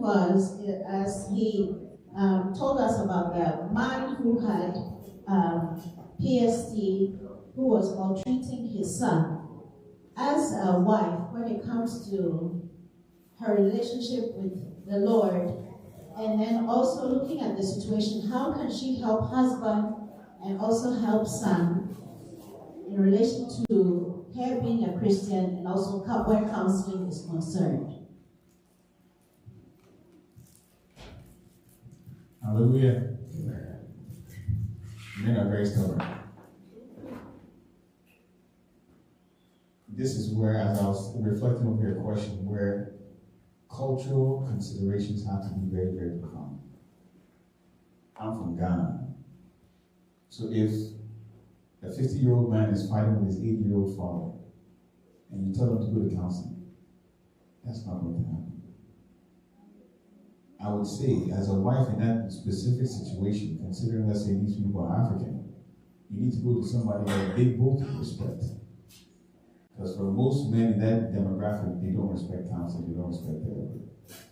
was, as he told us about the man who had PST, who was maltreating his son. As a wife, when it comes to her relationship with the Lord, and then also looking at the situation, how can she help husband and also help son in relation to her being a Christian and also where counseling is concerned? Hallelujah. Men are very stubborn. This is where, as I was reflecting over your question, where cultural considerations have to be very, very profound. I'm from Ghana. So if a 50-year-old man is fighting with his 80-year-old father, and you tell him to go to counseling, that's not going to happen. I would say, as a wife in that specific situation, considering, let's say, these people are African, you need to go to somebody that they both respect. Because for most men in that demographic, they don't respect counseling, they don't respect therapy.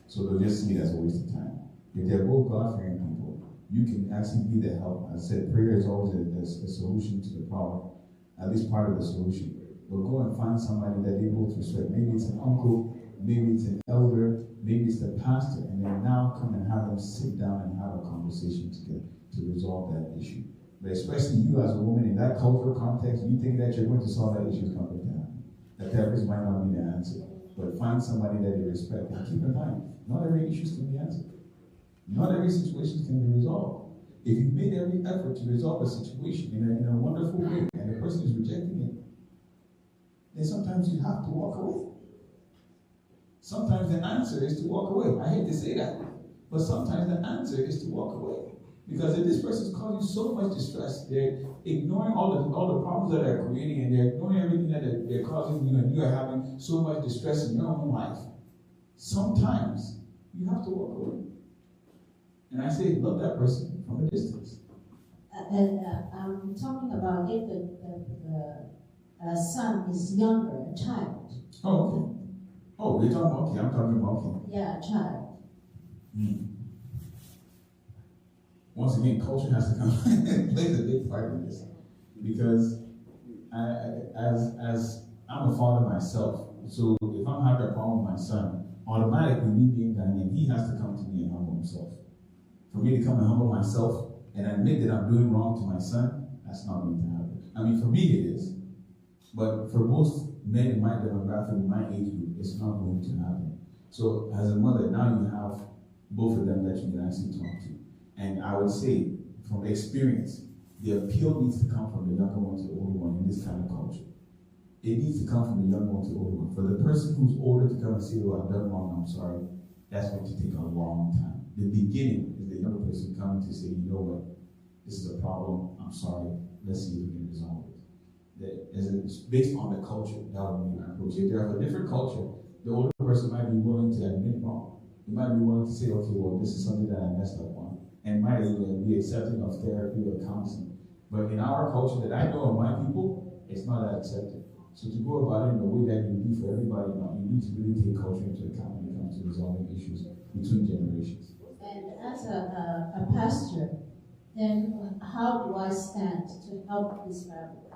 So they'll just see it as a waste of time. If they're both God-fearing people, you can actually be the help. I said prayer is always a solution to the problem, at least part of the solution. But go and find somebody that they both respect. Maybe it's an uncle, maybe it's an elder, maybe it's the pastor, and then now come and have them sit down and have a conversation together to resolve that issue. But especially you as a woman in that cultural context, you think that you're going to solve that issue, it's not going to happen. The therapist might not be the answer, but find somebody that you respect. And keep in mind, not every issue can be answered. Not every situation can be resolved. If you've made every effort to resolve a situation in a wonderful way, and the person is rejecting it, then sometimes you have to walk away. Sometimes the answer is to walk away. I hate to say that, but sometimes the answer is to walk away. Because if this person is causing you so much distress, they're ignoring all the problems that they're creating, and they're ignoring everything that they're causing you, and you are having so much distress in your own life. Sometimes you have to walk away. And I say, love that person from a distance. I'm talking about if the son is younger, a child. Oh, okay. Oh, you're talking about, okay, I'm talking about, okay. Yeah, a child. Once again, culture has to come and play a big part in this. Because as I'm a father myself, so if I'm having a problem with my son, automatically me being Ghanaian, he has to come to me and humble himself. For me to come and humble myself and admit that I'm doing wrong to my son, that's not going to happen. I mean, for me it is. But for most men in my demographic, in my age group, it's not going to happen. So as a mother, now you have both of them that you can actually talk to. And I would say, from experience, the appeal needs to come from the younger one to the older one in this kind of culture. It needs to come from the younger one to the older one. For the person who's older to come and say, oh, I've done wrong, I'm sorry, that's going to take a long time. The beginning is the younger person coming to say, you know what, this is a problem, I'm sorry, let's see if we can resolve it. Based on the culture, that would be my approach. If they have a different culture, the older person might be willing to admit wrong. He might be willing to say, okay, well, this is something that I messed up on, and might be accepting of therapy or counseling. But in our culture that I know of my people, it's not that accepted. So to go about it in the way that you do for everybody, you need to really take culture into account when it comes to resolving issues between generations. And as a pastor, then how do I stand to help this family?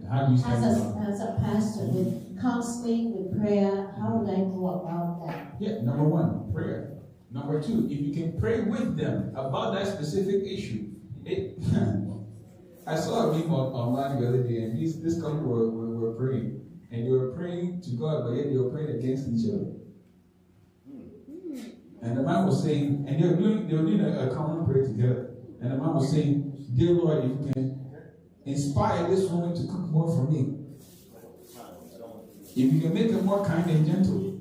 How do you stand as a pastor, with counseling, with prayer, how would I go about that? Yeah, number one, prayer. Number two, if you can pray with them about that specific issue. I saw a meme online the other day, and this couple were praying, and they were praying to God, but yet they were praying against each other. And the man was saying, and they were doing a common prayer together. And the man was saying, dear Lord, if you can inspire this woman to cook more for me. If you can make her more kind and gentle.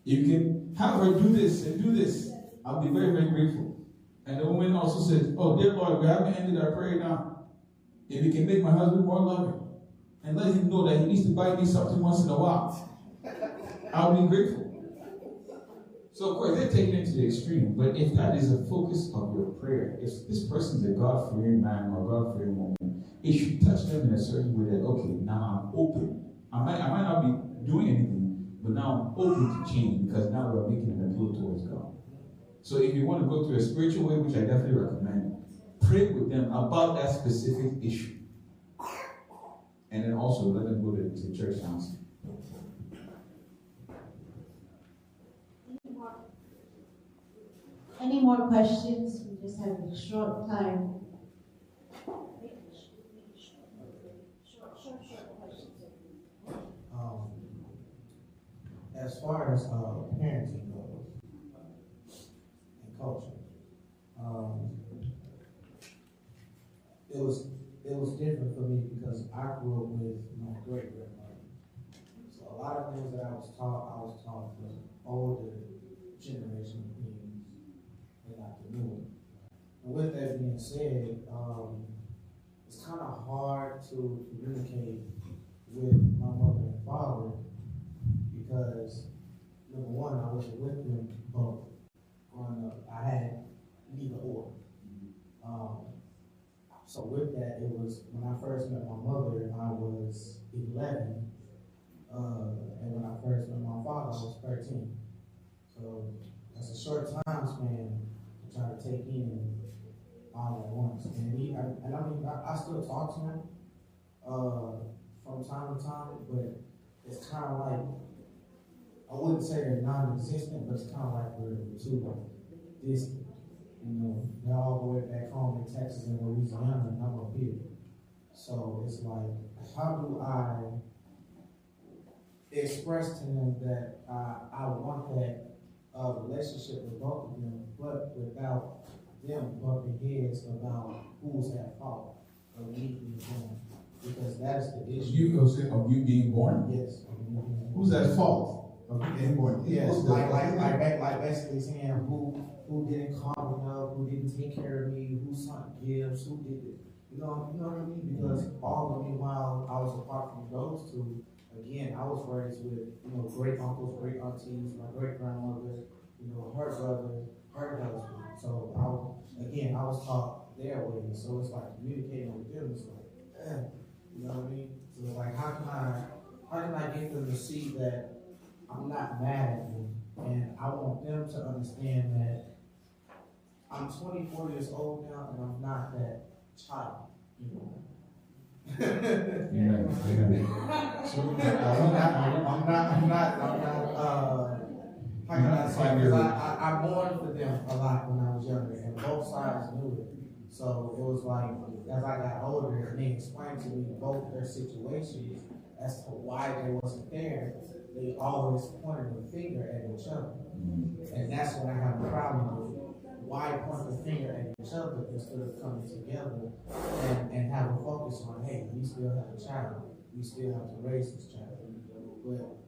If you can have her do this and do this, I'll be very, very grateful. And the woman also said, oh, dear Lord, we haven't ended our prayer now. If you can make my husband more loving and let him know that he needs to buy me something once in a while, I'll be grateful. So, of course, they're taking it to the extreme. But if that is the focus of your prayer, if this person is a God-fearing man or God-fearing woman, it should touch them in a certain way that, okay, now I'm open. I might not be doing anything, but now I'm open to change because now we're making an So if you want to go through a spiritual way, which I definitely recommend, pray with them about that specific issue. And then also let them go to church counseling. Any more questions? We just have a short time. As far as parenting goes and culture, it was different for me because I grew up with my great grandmother. So a lot of things that I was taught from older generation beings and not the new. And with that being said, it's kind of hard to communicate with my mother and father because, number one, I wasn't with them both growing up. I had neither or. So with that, it was when I first met my mother, I was 11. And when I first met my father, I was 13. So that's a short time span to try to take in all at once. And I still talk to him from time to time, but it's kind of like, I wouldn't say they're non-existent, but it's kind of like we're too distant. You know, they all go back home in Texas and Louisiana, and I'm up here. So it's like, how do I express to them that I want that relationship with both of them, but without them bumping heads about who's at fault of me being born? Because that's the issue. Of you being born? Yes. Who's at fault of you being born? Yes, like basically saying who didn't call me up, who didn't take care of me, who sent gifts, who did it. You know what I mean? Because all of me, while I was apart from those two, again, I was raised with, great uncles, great aunties, my great grandmother, her brother, her husband. So I was taught their way. So it's like communicating with them. It's like, you know what I mean? So it's like, how can I get them to see that I'm not mad at them, and I want them to understand that I'm 24 years old now, and I'm not that child, Yeah. So I'm not. How can I say? Because I mourned for them a lot when I was younger, and both sides knew it. So it was like, as I got older, and they explained to me both their situations as to why they wasn't there, they always pointed the finger at each other. And that's when I have a problem with it. Why point the finger at each other instead of coming together and have a focus on, hey, we still have a child. We still have to raise this child. But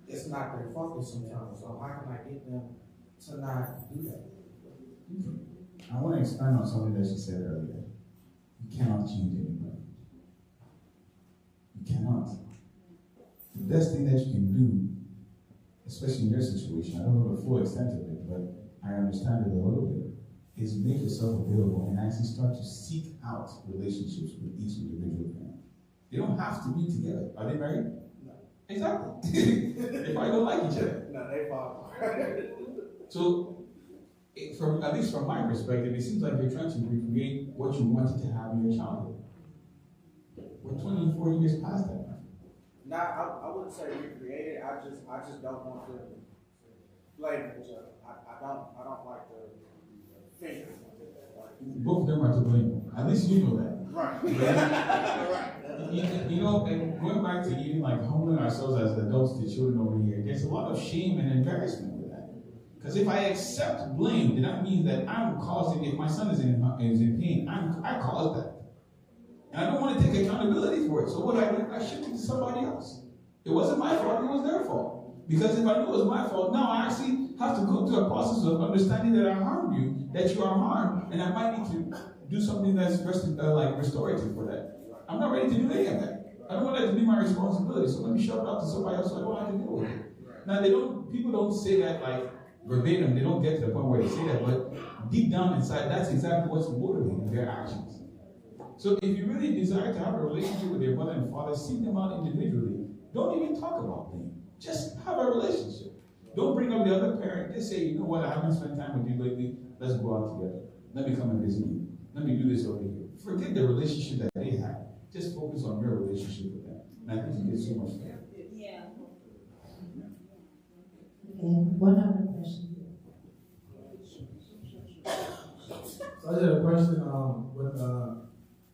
it's not their focus sometimes. So how can I get them to not do that? I want to expand on something that she said earlier. You cannot change anybody. You cannot. The best thing that you can do, especially in your situation, I don't know the full extent of it, but I understand it a little bit, is make yourself available and actually start to seek out relationships with each individual parent. They don't have to be together. Are they married? No. Exactly. They probably don't like each other. No, they fall. So, at least from my perspective, it seems like you're trying to recreate what you wanted to have in your childhood. We're 24 years past that. No, I wouldn't say recreate it. I just don't want to blame each other. I don't like the finger. Both of them are to blame. At least you know that. Right. Right. You know, and going back to even like humbling ourselves as adults to children over here, there's a lot of shame and embarrassment with that. Because if I accept blame, then that means that I'm causing, if my son is in pain, I caused that. And I don't want to take accountability for it. So what I do, I shift it to somebody else. It wasn't my fault, it was their fault. Because if I knew it was my fault, now I actually have to go through a process of understanding that I harmed you, that you are harmed, and I might need to do something that's restorative for that. I'm not ready to do any of that. I don't want that to be my responsibility, so let me shove it out to somebody else so I don't have to deal with it. Now, people don't say that like verbatim, they don't get to the point where they say that, but deep down inside, that's exactly what's motivating their actions. So if you really desire to have a relationship with your mother and father, seek them out individually. Don't even talk about them. Just have a relationship. Don't bring up the other parent. Just say, you know what, I haven't spent time with you lately. Let's go out together. Let me come and visit you. Let me do this over here. Forget the relationship that they have. Just focus on your relationship with them. And I think you get so much better. Yeah. Okay, one other question. So I just had a question.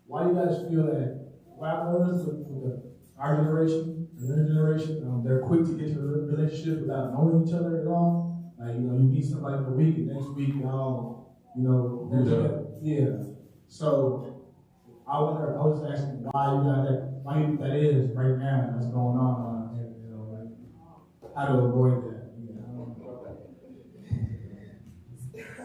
Why do you guys feel that black owners with our generation and their generation, they're quick to get to a relationship without knowing each other at all? Like, you meet somebody in a week, and next week y'all, yeah. So I was asking why you think that is right now, what's going on, like how to avoid that.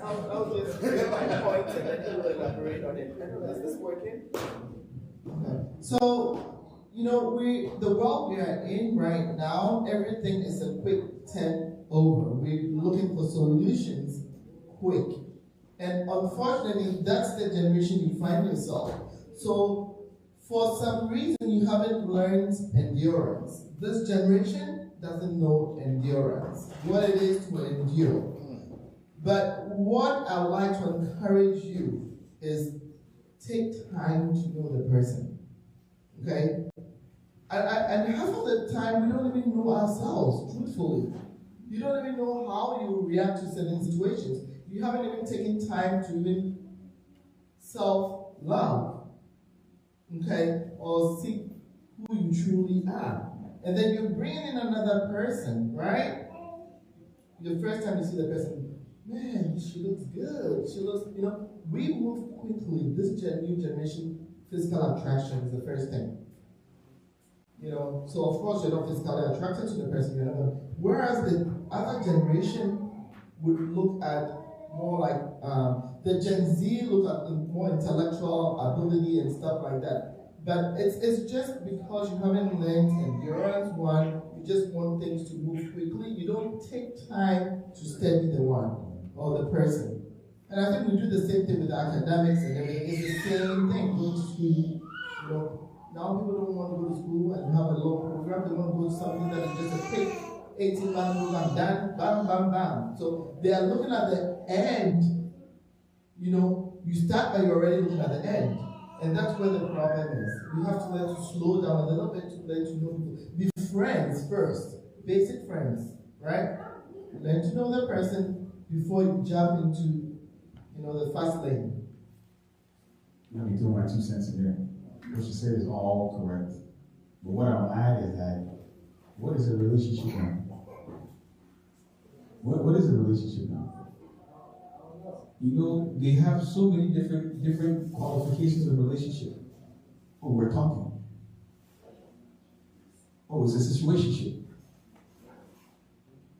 I'll just get my point and then you will elaborate on it. Is this working? Okay. So, the world we are in right now, everything is a quick turn over. We're looking for solutions quick. And unfortunately, that's the generation you find yourself. So, for some reason, you haven't learned endurance. This generation doesn't know endurance, what it is to endure. But what I would like to encourage you is take time to know the person. Okay? And half of the time, we don't even know ourselves, truthfully. You don't even know how you react to certain situations. You haven't even taken time to even self-love. Okay? Or see who you truly are. And then you bring in another person, right? The first time you see the person, man, she looks good. She looks, we move quickly. This new generation, physical attraction is the first thing. So of course you're not physically attracted to the person you're not. Whereas the other generation would look at more like the Gen Z look at more intellectual ability and stuff like that. But it's just because you haven't learned endurance. One, you just want things to move quickly. You don't take time to study the one or the person. And I think we do the same thing with academics and everything. It's the same thing. Go to school. Now people don't want to go to school and have a long program. They want to go to something that is just a quick 18-month program. Done, bam, bam, bam. So they are looking at the end. You start but you're already looking at the end. And that's where the problem is. You have to learn to slow down a little bit to learn to know people. Be friends first. Basic friends, right? Learn to know the person before you jump into, the fast lane. Let me throw my 2 cents in there. What you said is all correct. But what I'll add is that, what is a relationship now? What is a relationship now? They have so many different qualifications of relationship. Oh, we're talking. Oh, it's a situationship.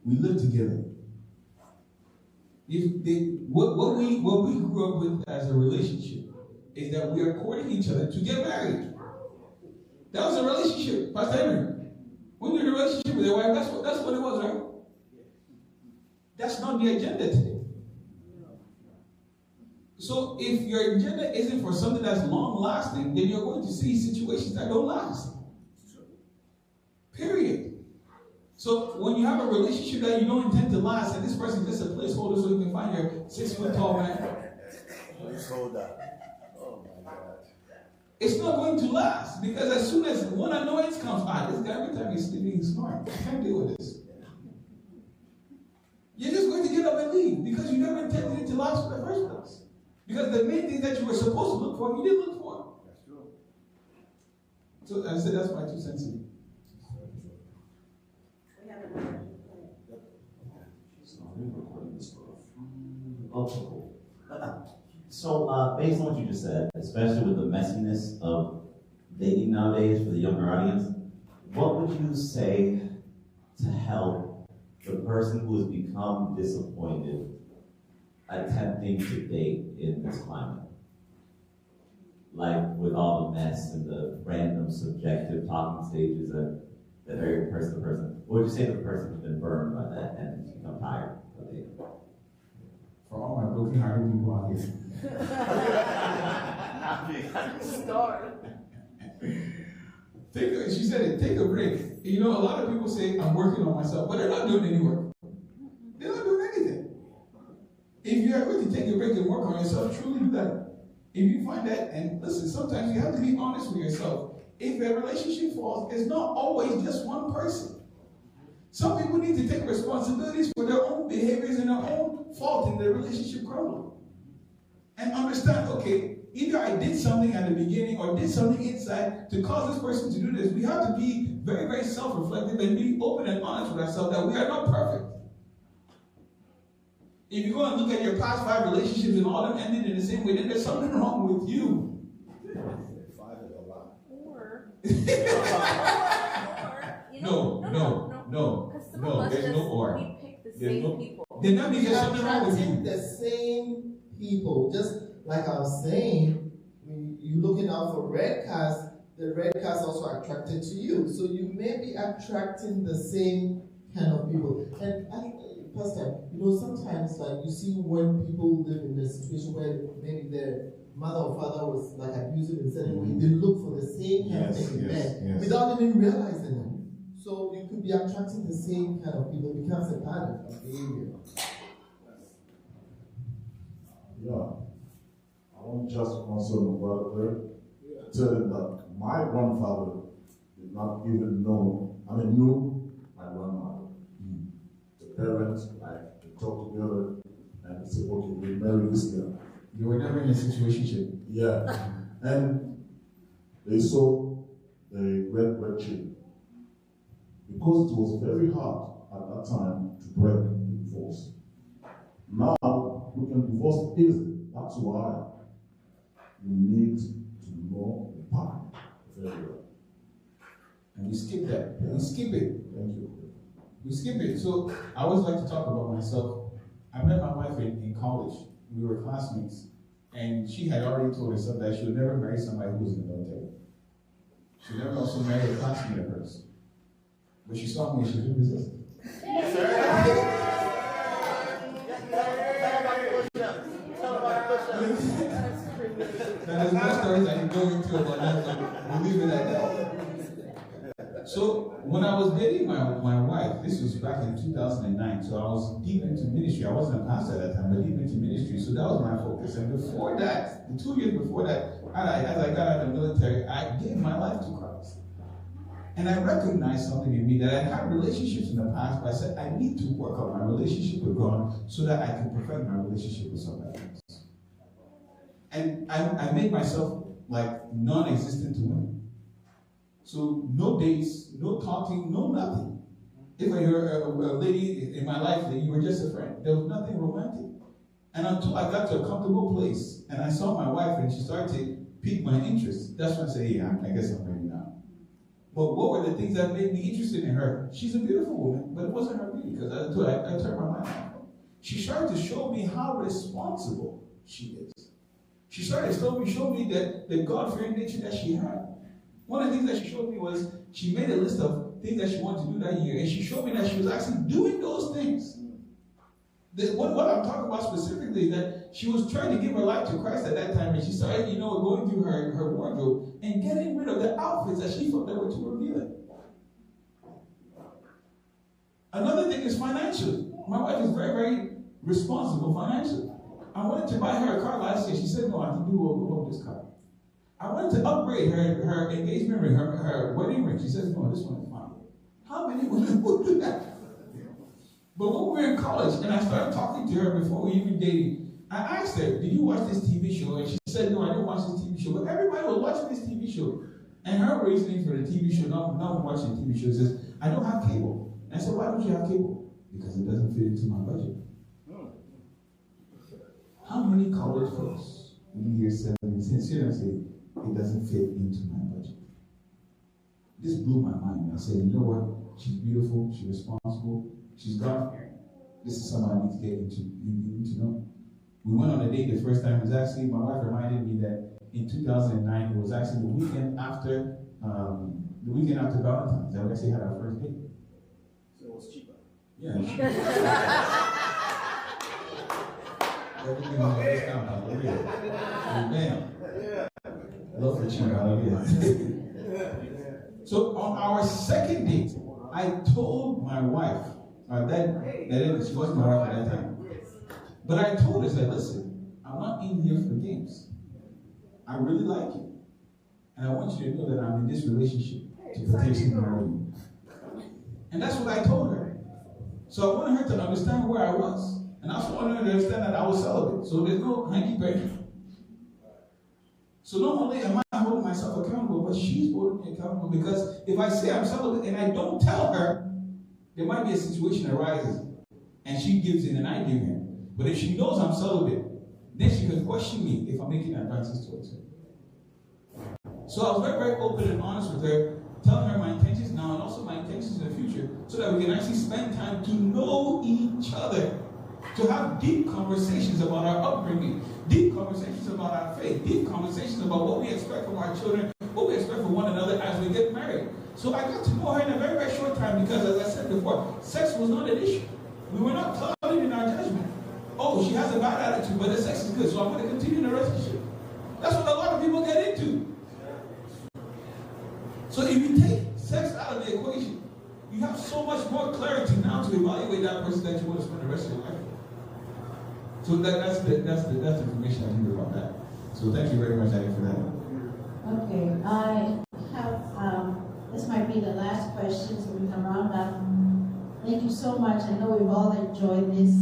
We live together. What we grew up with as a relationship is that we are courting each other to get married. That was a relationship, Pastor Henry. When you're in a relationship with your wife, that's what it was, right? That's not the agenda today. So if your agenda isn't for something that's long-lasting, then you're going to see situations that don't last. Period. So when you have a relationship that you don't intend to last, and this person is just a placeholder so you can find your 6-foot-tall man, it's not going to last. Because as soon as one annoyance comes, this guy, every time he's sleeping, he's snoring. I can't deal with this. You're just going to get up and leave because you never intended it to last in the first place. Because the main thing that you were supposed to look for, you didn't look for. That's true. So I said that's my 2 cents in. Okay, cool. So, based on what you just said, especially with the messiness of dating nowadays for the younger audience, what would you say to help the person who has become disappointed attempting to date in this climate? Like with all the mess and the random subjective talking stages that vary person to person. What would you say to the person who's been burned by that and has become tired of dating? For all my broken-hearted people out here. She said it, take a break. A lot of people say, I'm working on myself, but they're not doing any work. If you are going to take a break and work on yourself, truly do that. If you find that, and listen, sometimes you have to be honest with yourself. If a relationship falls, it's not always just one person. Some people need to take responsibilities for their own behaviors and their own fault in their relationship crumble. And understand, okay, either I did something at the beginning or did something inside to cause this person to do this. We have to be very, very self-reflective and be open and honest with ourselves that we are not perfect. If you go and look at your past 5 relationships and all of them ended in the same way, then there's something wrong with you. 5 is a lot. No, there's no or. We pick the same people. Then that means there's something wrong with you. The same people, just like I was saying, when you're looking out for red cards, the red cards also are attracted to you. So you may be attracting the same kind of people. And Pastor, sometimes like you see when people live in a situation where maybe their mother or father was like abusive in certain way, they look for the same kind of thing in men without even realizing it. So you could be attracting the same kind of people. It becomes a pattern of behavior. Yeah. I want just also my brother tell him that my grandfather did not even knew my grandmother. The parents, like, they talk together and they say, okay, we marry this girl. You were never in a situationship. Yeah. And they saw the red chip. Because it was very hard at that time to break the divorce. Now, we can divorce easily. That's why you need to know the partner very well. And we skip that. We skip it. Thank you. We skip it. So I always like to talk about myself. I met my wife in college. We were classmates. And she had already told herself that she would never marry somebody who was in the military. She would never also marry a classmate of hers. But she saw me and she couldn't resist it. Now, there's more stories I can go into about that, but we'll leave it at that. So, when I was dating my wife, this was back in 2009, so I was deep into ministry. I wasn't a pastor at that time, but deep into ministry, so that was my focus. And before that, the 2 years before that, as I got out of the military, I gave my life to Christ. And I recognized something in me that I had relationships in the past, but I said, I need to work on my relationship with God so that I can perfect my relationship with somebody else. And I made myself like non-existent to women. So no dates, no talking, no nothing. If I hear a lady in my life that you were just a friend, there was nothing romantic. And until I got to a comfortable place and I saw my wife and she started to pique my interest, that's when I said, yeah, I guess I'm ready now. But what were the things that made me interested in her? She's a beautiful woman, but it wasn't her beauty because I turned my mind off. She started to show me how responsible she is. She started to show me that God-fearing nature that she had. One of the things that she showed me was she made a list of things that she wanted to do that year, and she showed me that she was actually doing those things. What I'm talking about specifically is that she was trying to give her life to Christ at that time, and she started, going through her wardrobe and getting rid of the outfits that she thought that were too revealing. Another thing is financially. My wife is very, very responsible financially. I wanted to buy her a car last year. She said, no, I can do this car. I wanted to upgrade her engagement ring, her wedding ring. She says, no, this one is fine. How many women would do that? But when we were in college and I started talking to her before we even dated, I asked her, did you watch this TV show? And she said, no, I didn't watch this TV show. But everybody was watching this TV show. And her reasoning for the TV show, not watching the TV show, says, I don't have cable. And I said, why don't you have cable? Because it doesn't fit into my budget. How many college folks in year 7 sincerely say, it doesn't fit into my budget? This blew my mind. I said, you know what? She's beautiful, she's responsible, she's God-fearing. This is something I need to get into. You need to know. We went on a date the first time. It was actually, my wife reminded me that in 2009, it was actually the weekend after Valentine's. I actually had our first date. So it was cheaper. Yeah. Everything was on discount. Hallelujah. Amen. Love for cheap. Hallelujah. So on our second date, I told my wife, that she wasn't my wife at that time. But I told her, I said, listen, I'm not in here for the games. I really like you. And I want you to know that I'm in this relationship to potentially marry you. And that's what I told her. So I wanted her to understand where I was. And I also wanted her to understand that I was celibate. So there's no hanky-panky. So not only am I holding myself accountable, but she's holding me accountable, because if I say I'm celibate and I don't tell her, there might be a situation that arises and she gives in and I give in. But if she knows I'm celibate, then she can question me if I'm making advances towards her. So I was very, very open and honest with her, telling her my intentions now and also my intentions in the future, so that we can actually spend time to know each other, to have deep conversations about our upbringing, deep conversations about our faith, deep conversations about what we expect from our children, what we expect from one another as we get married. So I got to know her in a very, very short time, because, as I said before, sex was not an issue. We were not clouded in our judgment. Oh, she has a bad attitude, but the sex is good, so I'm going to continue the relationship. That's what a lot of people get into. So if you take sex out of the equation, you have so much more clarity now to evaluate that person that you want to spend the rest of your life with. So that's the information I need about that. So thank you very much, Daddy, for that. Okay, I have, this might be the last question, so we can round up. Thank you so much. I know we've all enjoyed this.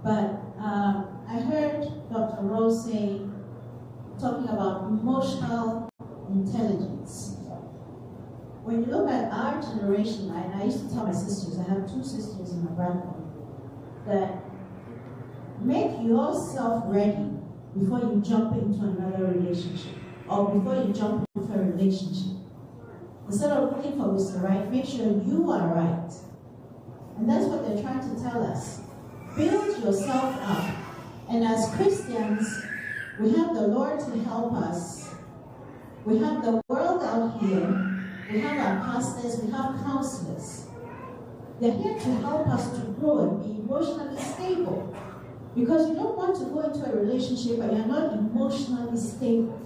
But I heard Dr. Rose say, talking about emotional intelligence. When you look at our generation, I used to tell my sisters, I have 2 sisters and my brother, that make yourself ready before you jump into another relationship, or before you jump into a relationship. Instead of looking for Mr. Right, make sure you are right. And that's what they're trying to tell us. Build yourself up. And as Christians, we have the Lord to help us. We have the world out here. We have our pastors. We have counselors. They're here to help us to grow and be emotionally stable. Because you don't want to go into a relationship and you're not emotionally stable.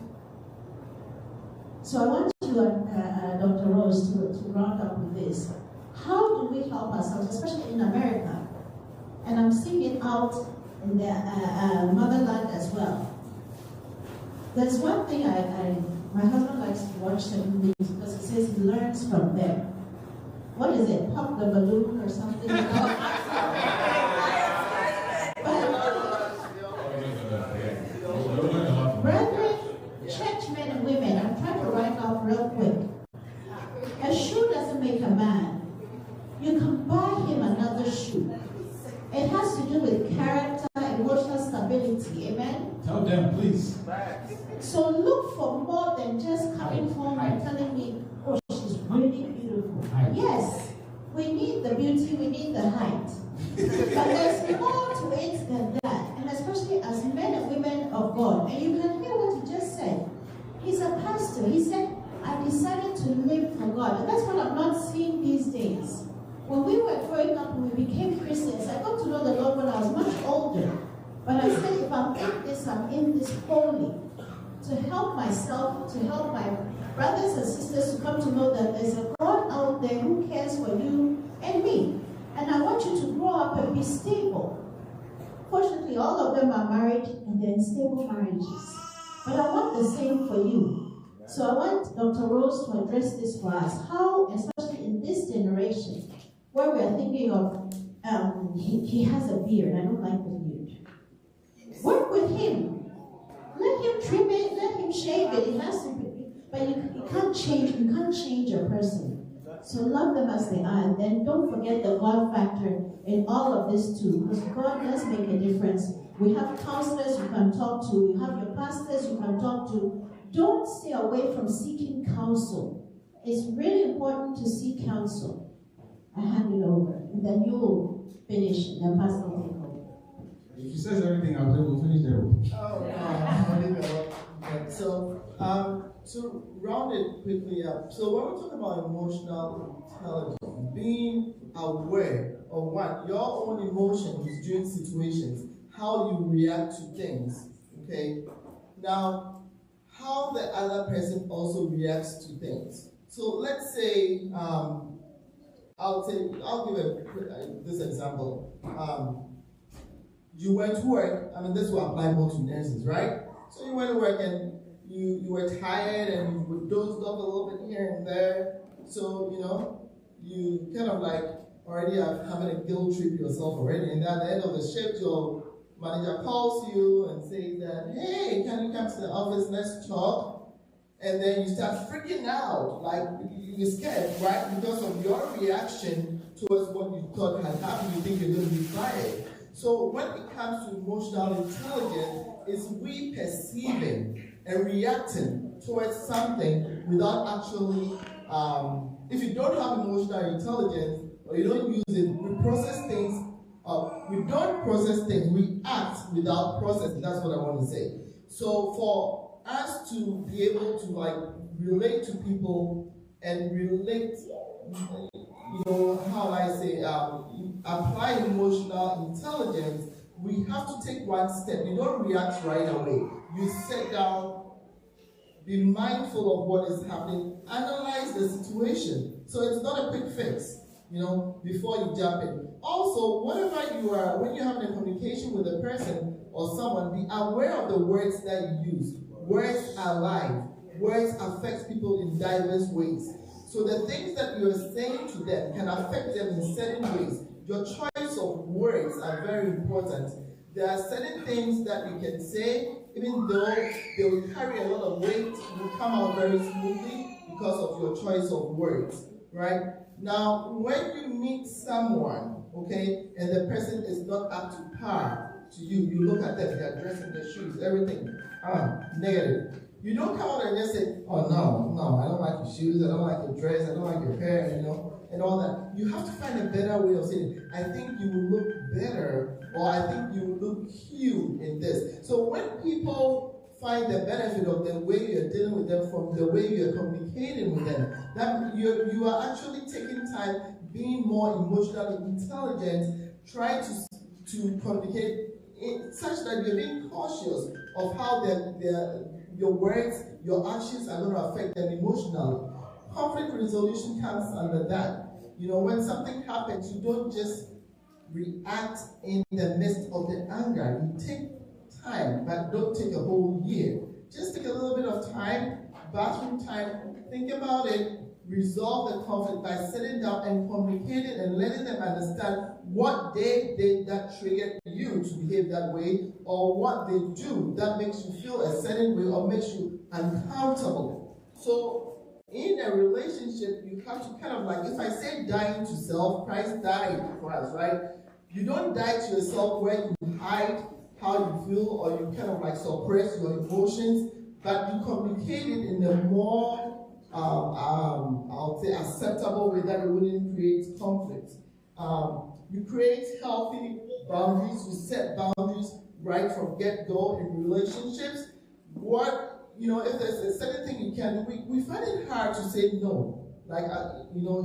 So I want you, Dr. Rose, to round up with this. How do we help ourselves, especially in America? And I'm seeing it out in the motherland as well. There's one thing my husband likes to watch certain things because he says he learns from them. What is it? Pop the balloon or something? Brethren, churchmen and women, I'm trying to write out real quick. A shoe doesn't make a man. You can buy him another shoe. It has to do with character, emotional stability. Amen? Tell them, please. So look for more than just coming home and telling me, oh, she's really beautiful. Yes, we need the beauty, we need the height. But there's more to it than that. And especially as men and women of God. And you can hear what he just said. He's a pastor. He said, I decided to live for God. And that's what I'm not seeing these days. When we were growing up and we became Christians, I got to know the Lord when I was much older. But I said, if I'm in this wholly, to help myself, to help my brothers and sisters to come to know that there's a God out there who cares for you and me. And I want you to grow up and be stable. Fortunately, all of them are married and they're in stable marriages. But I want the same for you. So I want Dr. Rose to address this for us. How, especially in this generation, where we are thinking of, he has a beard. I don't like the beard. Work with him. Let him trim it. Let him shave it. It has to be. But you can't change. You can't change a person. So love them as they are. And then don't forget the God factor in all of this too. Because God does make a difference. We have counselors you can talk to. You have your pastors you can talk to. Don't stay away from seeking counsel. It's really important to seek counsel. I hand it over, and then you'll finish, and then Pastor will take over. If she says everything out there, we'll finish there. Okay. So, to round it quickly up, so when we're talking about emotional intelligence, being aware of what your own emotions during situations, how you react to things, okay? Now, how the other person also reacts to things. So let's say, I'll give this example. you went to work. I mean, this will apply more to nurses, right? So you went to work and you were tired and you were dozed off a little bit here and there. So, you kind of like already are having a guilt trip yourself already. And at the end of the shift, your manager calls you and says that, hey, can you come to the office, let's talk? And then you start freaking out, like you're scared, right? Because of your reaction towards what you thought had happened, you think you're going to be fired. So when it comes to emotional intelligence, it's we perceiving and reacting towards something without actually, if you don't have emotional intelligence or you don't use it, we process things. We don't process things, we act without processing. That's what I want to say. So for us to be able to relate to people and relate, how I say, apply emotional intelligence, we have to take one step. You don't react right away. You sit down, be mindful of what is happening, analyze the situation. So it's not a quick fix, before you jump in. Also, when you're having a communication with a person or someone, be aware of the words that you use. Words are live. Words affect people in diverse ways. So the things that you are saying to them can affect them in certain ways. Your choice of words are very important. There are certain things that you can say, even though they will carry a lot of weight, will come out very smoothly because of your choice of words, right? Now, when you meet someone, okay, and the person is not up to par to you, you look at them, they're dressing, their shoes, everything, negative. You don't come out and just say, oh no, I don't like your shoes, I don't like your dress, I don't like your hair, and all that. You have to find a better way of saying, I think you will look better, or I think you will look cute in this. So when people find the benefit of the way you're dealing with them, from the way you're communicating with them, that you are actually taking time, being more emotionally intelligent, trying to communicate such that you're being cautious of how your words, your actions are going to affect them emotionally. Conflict resolution comes under that. When something happens, you don't just react in the midst of the anger. You take time, but don't take a whole year. Just take a little bit of time, bathroom time, think about it, resolve the conflict by sitting down and communicating and letting them understand what they did that triggered you to behave that way, or what they do that makes you feel a certain way or makes you uncomfortable. So in a relationship, you have to kind of if I say dying to self, Christ died for us, right? You don't die to yourself where you hide how you feel or you kind of suppress your emotions, but you communicate it in a more I'll say acceptable way that it wouldn't create conflict. You create healthy boundaries, you set boundaries right from get-go in relationships. If there's a certain thing you can do, we find it hard to say no.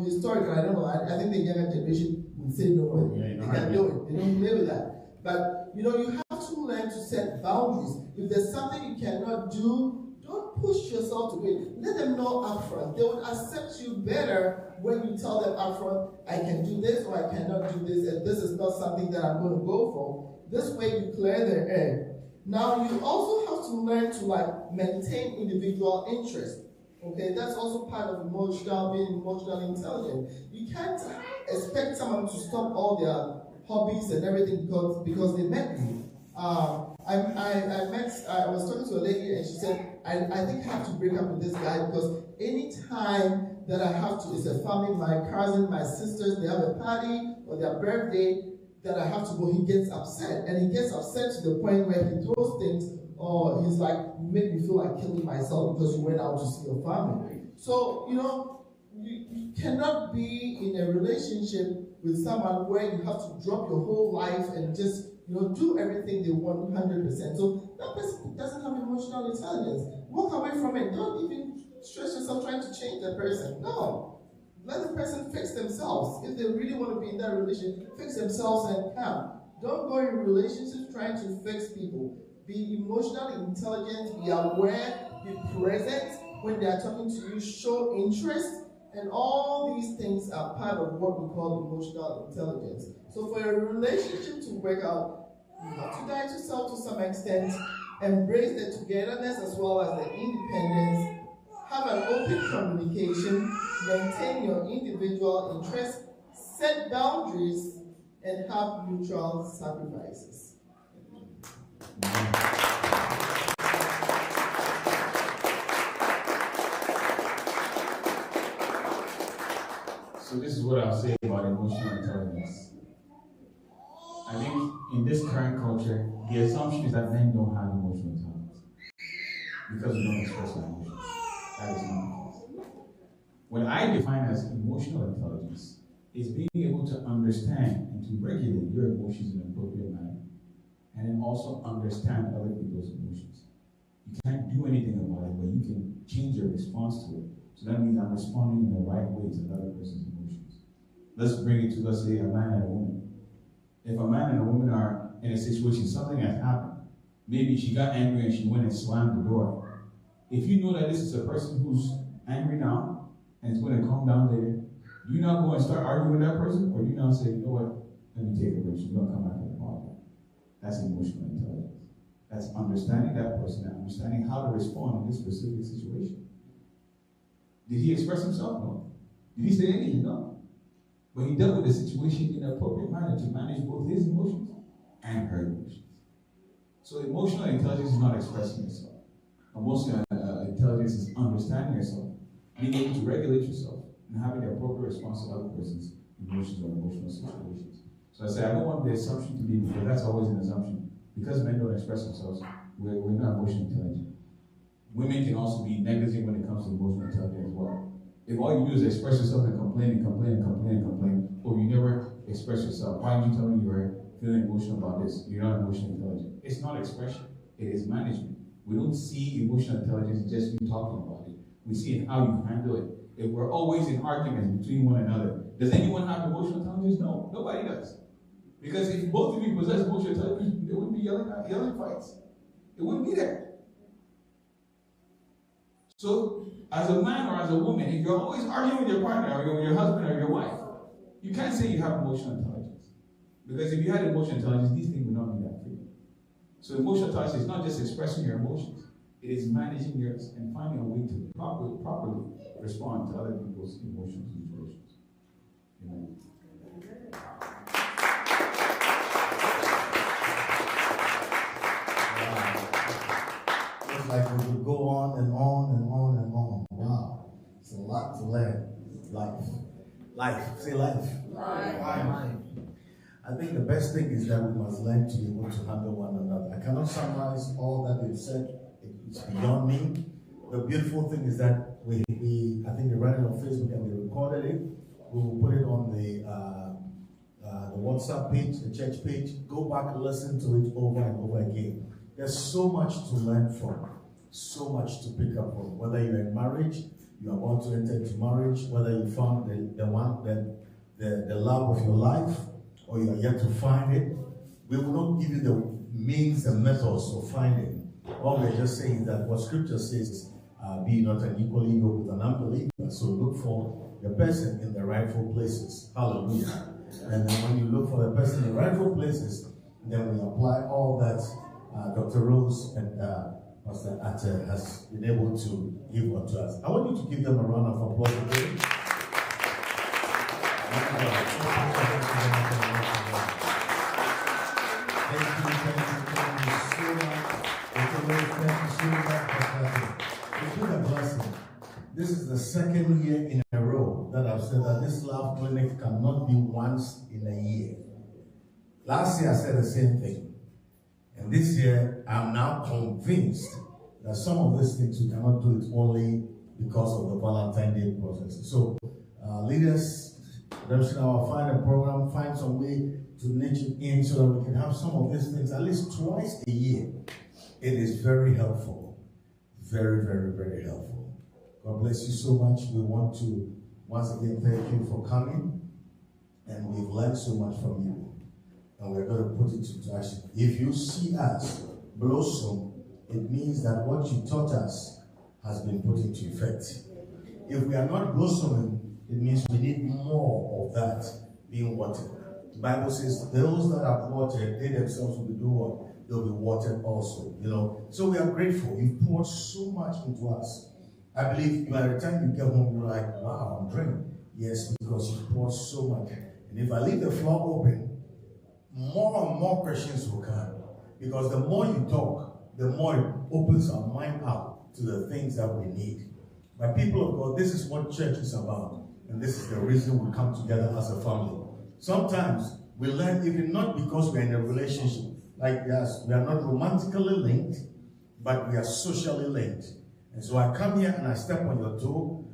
Historically, I don't know, I think the younger generation would say no, they can't do it. They don't live with that. But, you have to learn to set boundaries. If there's something you cannot do, don't push yourself to it. Let them know upfront. They will accept you better when you tell them upfront, I can do this or I cannot do this, and this is not something that I'm going to go for. This way you clear their air. Now, you also have to learn to maintain individual interest. Okay, that's also part of being emotionally intelligent. You can't expect someone to stop all their hobbies and everything because they met you. I was talking to a lady and she said, I think I have to break up with this guy because any time that I have to, it's a family, my cousin, my sisters, they have a party or their birthday, that I have to go, he gets upset. And he gets upset to the point where he throws things, or he's like, you make me feel like killing myself because you went out to see your family. So, you cannot be in a relationship with someone where you have to drop your whole life and just do everything they want 100%. So that person doesn't have emotional intelligence. Walk away from it. Don't even stress yourself trying to change that person. No. Let the person fix themselves. If they really want to be in that relationship, fix themselves and come. Don't go in relationships trying to fix people. Be emotionally intelligent, be aware, be present when they are talking to you, show interest, and all these things are part of what we call emotional intelligence. So for a relationship to work out, You have to die to self to some extent, embrace the togetherness as well as the independence, have an open communication, maintain your individual interests, set boundaries, and have mutual sacrifices. So this is what I'll say about emotional intelligence. I think in this current culture, the assumption is that men don't have emotional intelligence because we don't express our emotions. That is not the case. What I define as emotional intelligence is being able to understand and to regulate your emotions in an appropriate manner, and then also understand other people's emotions. You can't do anything about it, but you can change your response to it. So that means I'm responding in the right way to another person's emotions. Let's bring it to, let's say, a man and a woman. If a man and a woman are in a situation, something has happened. Maybe she got angry and she went and slammed the door. If you know that this is a person who's angry now and it's going to calm down later, do you not go and start arguing with that person? Or do you not say, you know what, let me take a break, she's going to come back and apologize? That's emotional intelligence. That's understanding that person and understanding how to respond in this specific situation. Did he express himself? No. Did he say anything? No. But he dealt with the situation in an appropriate manner to manage both his emotions and her emotions. So emotional intelligence is not expressing yourself. Emotional intelligence is understanding yourself, being able to regulate yourself, and having the appropriate response to other person's emotions or emotional situations. So I say I don't want the assumption to be, because that's always an assumption. Because men don't express themselves, we're not emotionally intelligent. Women can also be negligent when it comes to emotional intelligence as well. If all you do is express yourself and complain and complain and complain and complain, or you never express yourself, why did you tell me you were feeling emotional about this? You're not emotionally intelligent. It's not expression, it is management. We don't see emotional intelligence just you talking about it. We see it how you handle it. If we're always in arguments between one another, does anyone have emotional intelligence? No, nobody does. Because if both of you possess emotional intelligence, there wouldn't be yelling fights. It wouldn't be there. So, as a man or as a woman, if you're always arguing with your partner or your husband or your wife, you can't say you have emotional intelligence. Because if you had emotional intelligence, these things would not be that frequent. So emotional intelligence is not just expressing your emotions. It is managing yours and finding a way to properly respond to other people's emotional situations. Amen. It's like we could go on and on and on and on. Wow. It's a lot to learn. Life. Say life. Life. I think the best thing is that we must learn to be able to handle one another. I cannot summarize all that they've said. It's beyond me. The beautiful thing is that I think they ran it on Facebook and they recorded it. We will put it on the WhatsApp page, the church page. Go back and listen to it over and over again. There's so much to learn from, so much to pick up from. Whether you're in marriage, you're about to enter into marriage, whether you found the love of your life, or you are yet to find it, we will not give you the means and methods of finding. All we're just saying is that what Scripture says is, be not unequally yoked with an unbeliever. So look for the person in the rightful places. Hallelujah. And then when you look for the person in the rightful places, then we apply all that Dr. Rose and Pastor Atta has been able to give unto us. I want you to give them a round of applause again. Thank you so much. Dr. Rose, thank you so much. It's been a blessing. This is the second year in a row that I've said that this love clinic cannot be once in a year. Last year I said the same thing. And this year, I'm now convinced that some of these things we cannot do it only because of the Valentine Day process. So, leaders, Redemption Hour, find a program, find some way to niche it in so that we can have some of these things at least twice a year. It is very helpful. Very, very, very helpful. God bless you so much. We want to once again thank you for coming. And we've learned so much from you. And we're going to put it into action. If you see us blossom, it means that what you taught us has been put into effect. If we are not blossoming, it means we need more of that being watered. The Bible says, those that are watered, they themselves will do what? They'll be watered also, you know. So we are grateful. You've poured so much into us. I believe by the time you get home, you're like, wow, I'm drained. Yes, because you've poured so much. And if I leave the floor open, more and more questions will come. Because the more you talk, the more it opens our mind up to the things that we need. But people of God, this is what church is about. And this is the reason we come together as a family. Sometimes we learn even not because we're in a relationship. Like, yes, we are not romantically linked, but we are socially linked. And so I come here and I step on your toe.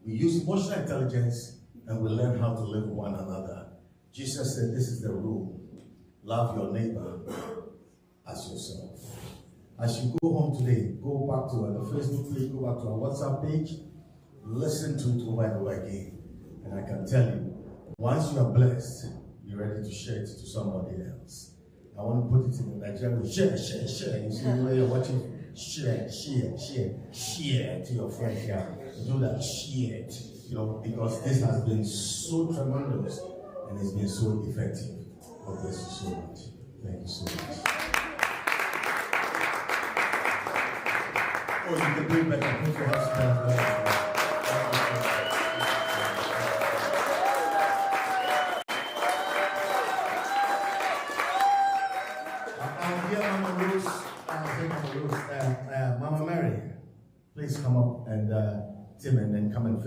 We use emotional intelligence and we learn how to live with one another. Jesus said this is the rule. Love your neighbor as yourself. As you go home today, go back to the Facebook page, go back to our WhatsApp page, listen to it over and over again. And I can tell you, once you are blessed, be ready to share it to somebody else. I want to put it in the Nigerian way. Share. You see where you're watching? Share to your friend here. Do that, share it. You know, because this has been so tremendous and it's been so effective. God bless you so much. Thank you so much. Oh, you can do it better. Put your hands together. Mama Mary, please come up and Tim, and then come and